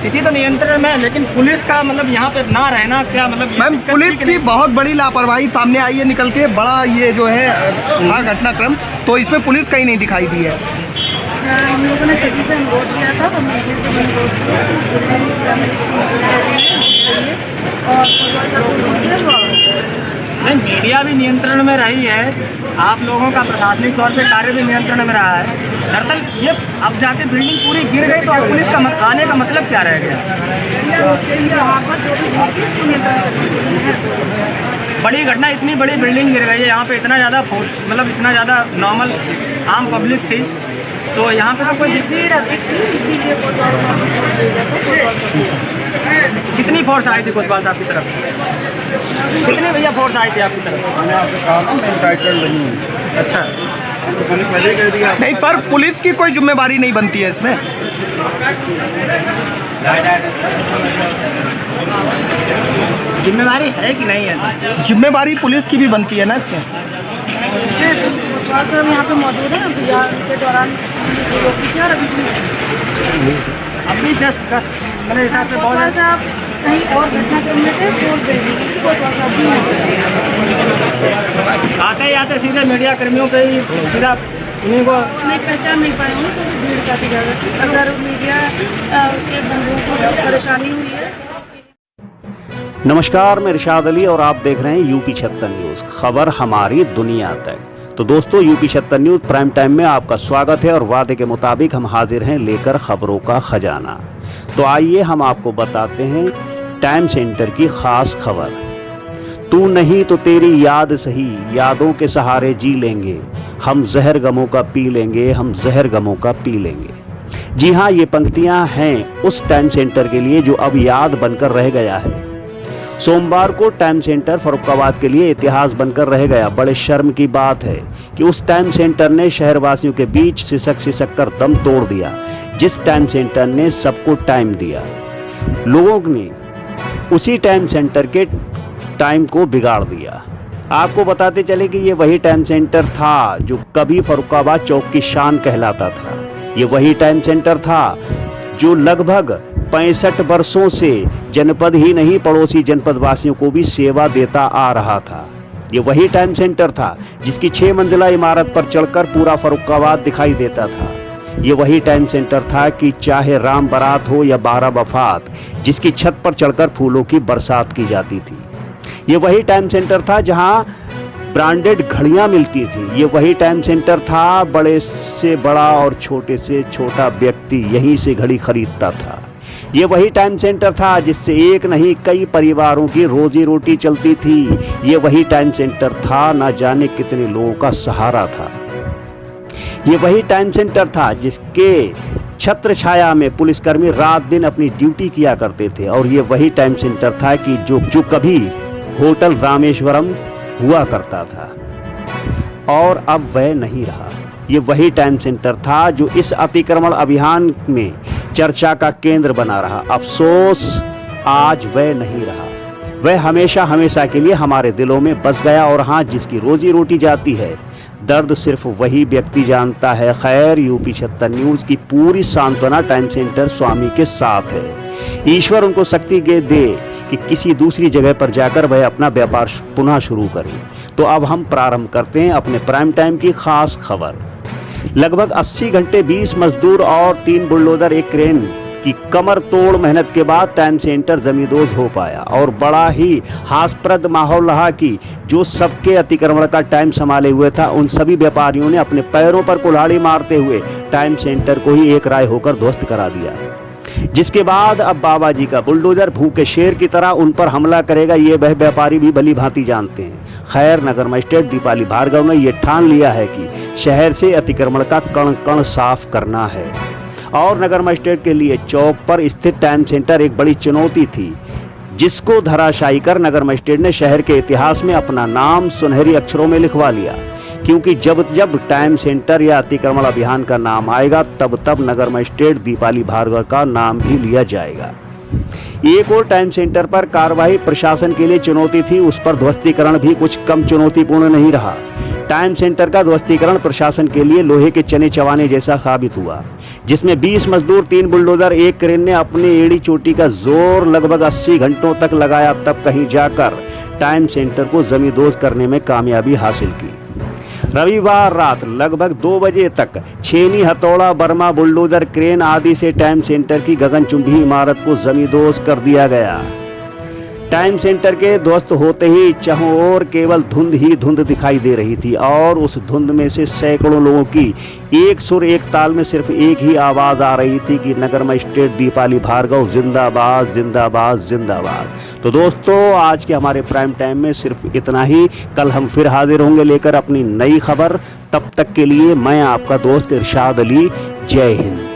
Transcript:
स्थिति तो नियंत्रण में है, लेकिन पुलिस का मतलब यहाँ पे ना रहना क्या मतलब। मैम पुलिस की बहुत बड़ी लापरवाही सामने आई है निकल के, बड़ा ये जो है था घटनाक्रम, तो इसमें पुलिस कहीं नहीं दिखाई दी है। हम लोगों ने सिटी से अनुरोध किया था, तो मीडिया से अनुरोध किया और नहीं, मीडिया भी नियंत्रण में रही है, आप लोगों का प्रशासनिक तौर पे कार्य भी नियंत्रण में रहा है। दरअसल ये अब जाके बिल्डिंग पूरी गिर गई तो अब पुलिस का आने का मतलब क्या रह गया। बड़ी घटना, इतनी बड़ी बिल्डिंग गिर गई है, यहाँ पे इतना ज़्यादा मतलब इतना ज़्यादा नॉर्मल आम पब्लिक थी, तो यहाँ पे तो कोई कितनी फोर्स आई थी कोतवाल साहब की तरफ, कितनी भैया फोर्स आई थी आपकी तरफ? मैंने आपसे कहा था मैं टाइटल नहीं हूँ। अच्छा, तो पुलिस पहले ही कह दिया। नहीं सर, पुलिस की कोई जिम्मेवारी नहीं बनती है इसमें। जिम्मेवारी है कि नहीं है? जिम्मेवारी पुलिस की भी बनती है ना इसमें। कोतवाल साहब यहाँ पे मौजूद है, बिहार के दौरान अभी जस्ट मेरे हिसाब से बहुत कोतवाल साहब कहीं और घटनाक्रम में थे, फोर्स दे दी कि कोतवाल साहब भी आते ही आते सीधे मीडिया कर्मियों पे ही सीधा उन्हीं को नहीं पहचान नहीं पाए होंगे, तो भीड़ काफ़ी ज़्यादा थी। अगर मीडिया के बंधुओं को परेशानी हुई है। नमस्कार, मैं इरशाद अली और आप देख रहे हैं यूपी 76 न्यूज़, खबर हमारी दुनिया तक। तो दोस्तों, यूपी 76 न्यूज़ प्राइम टाइम में आपका स्वागत है और वादे के मुताबिक हम हाजिर हैं लेकर खबरों का खजाना। तो आइए हम आपको बताते हैं टाइम सेंटर की खास खबर। तू नहीं तो तेरी याद सही, यादों के सहारे जी लेंगे, हम जहर गमों का पी लेंगे, हम जहर गमों का पी लेंगे। जी हाँ, ये पंक्तियां हैं उस टाइम सेंटर के लिए जो अब याद बनकर रह गया है। सोमवार को टाइम सेंटर फर्रुखाबाद के लिए इतिहास बनकर रह गया। बड़े शर्म की बात है कि उस टाइम सेंटर ने शहरवासियों के बीच सिसक कर दम तोड़ दिया। जिस टाइम सेंटर ने सबको टाइम दिया, लोगों ने उसी टाइम सेंटर के टाइम को बिगाड़ दिया। आपको बताते चले कि ये वही टाइम सेंटर था जो कभी फर्रुखाबाद चौक की शान कहलाता था। ये वही टाइम सेंटर था जो लगभग 65 वर्षों से जनपद ही नहीं पड़ोसी जनपद वासियों को भी सेवा देता आ रहा था। ये वही टाइम सेंटर था जिसकी 6 मंजिला इमारत पर चढ़कर पूरा फर्रुखाबाद दिखाई देता था। ये वही टाइम सेंटर था कि चाहे राम बारात हो या 12 वफात, जिसकी छत पर चढ़कर फूलों की बरसात की जाती थी। ये वही टाइम सेंटर था जहां ब्रांडेड घड़ियां मिलती थी। ये वही टाइम सेंटर था, बड़े से बड़ा और छोटे से छोटा व्यक्ति यहीं से घड़ी खरीदता था। ये वही टाइम सेंटर था जिससे एक नहीं कई परिवारों की रोजी रोटी चलती थी। ये वही टाइम सेंटर था, ना जाने कितने लोगों का सहारा था। ये वही टाइम सेंटर था जिसके छत्र छाया में पुलिसकर्मी रात दिन अपनी ड्यूटी किया करते थे। और ये वही टाइम सेंटर था कि जो कभी होटल रामेश्वरम हुआ करता था और अब वह नहीं रहा। ये वही टाइम सेंटर था जो इस अतिक्रमण अभियान में चर्चा का केंद्र बना रहा। अफसोस आज वह नहीं रहा। वह हमेशा हमेशा के लिए हमारे दिलों में बस गया। और हाँ, जिसकी रोजी रोटी जाती है, दर्द सिर्फ वही व्यक्ति जानता है। खैर, यूपी 76 न्यूज़ की पूरी सांत्वना टाइम सेंटर स्वामी के साथ है। ईश्वर उनको शक्ति दे कि किसी दूसरी जगह पर जाकर वह अपना व्यापार पुनः शुरू करें। तो अब हम प्रारंभ करते हैं अपने प्राइम टाइम की खास खबर। लगभग 80 घंटे 20 मजदूर और 3 बुलडोजर एक क्रेन की कमर तोड़ मेहनत के बाद टाइम सेंटर जमींदोज हो पाया। और बड़ा ही हास्यप्रद माहौल रहा कि जो सबके अतिक्रमण का टाइम संभाले हुए था, उन सभी व्यापारियों ने अपने पैरों पर कुल्हाड़ी मारते हुए टाइम सेंटर को ही एक राय होकर ध्वस्त करा दिया। जिसके बाद अब बाबा जी का बुलडोजर भूखे शेर की तरह उन पर हमला करेगा, ये वह व्यापारी भी भली भांति जानते हैं। खैर, नगर मजिस्ट्रेट दीपाली भार्गव ने यह ठान लिया है कि शहर से अतिक्रमण का कण कण साफ करना है। और नगर मजिस्ट्रेट के लिए चौक पर स्थित टाइम सेंटर एक बड़ी चुनौती थी, जिसको धराशायी कर नगर मजिस्ट्रेट ने शहर के इतिहास में अपना नाम सुनहरी अक्षरों में लिखवा लिया। क्योंकि जब जब टाइम सेंटर या अतिक्रमण अभियान का नाम आएगा, तब तब नगर मजिस्ट्रेट दीपाली भार्गव का नाम भी लिया जाएगा। एक और टाइम सेंटर पर कार्रवाई प्रशासन के लिए चुनौती थी, उस पर ध्वस्तीकरण भी कुछ कम चुनौतीपूर्ण नहीं रहा। टाइम सेंटर का ध्वस्तीकरण प्रशासन के लिए लोहे के चने चबाने जैसा साबित हुआ, जिसमें 20 मजदूर, 3 बुलडोजर, 1 क्रेन ने अपनी एड़ी चोटी का जोर लगभग 80 घंटों तक लगाया, तब कहीं जाकर टाइम सेंटर को जमींदोज करने में कामयाबी हासिल की। रविवार रात लगभग 2 बजे तक छेनी, हथौड़ा, बर्मा, बुलडोजर, क्रेन आदि से टाइम सेंटर की गगनचुंबी इमारत को जमींदोज कर दिया गया। टाइम सेंटर के ध्वस्त होते ही चारों ओर केवल धुंध ही धुंध दिखाई दे रही थी और उस धुंध में से सैकड़ों लोगों की एक सुर एक ताल में सिर्फ एक ही आवाज आ रही थी कि नगर मजिस्ट्रेट दीपाली भार्गव जिंदाबाद जिंदाबाद जिंदाबाद। तो दोस्तों, आज के हमारे प्राइम टाइम में सिर्फ इतना ही। कल हम फिर हाजिर होंगे लेकर अपनी नई खबर। तब तक के लिए मैं आपका दोस्त इरशाद अली। जय हिंद।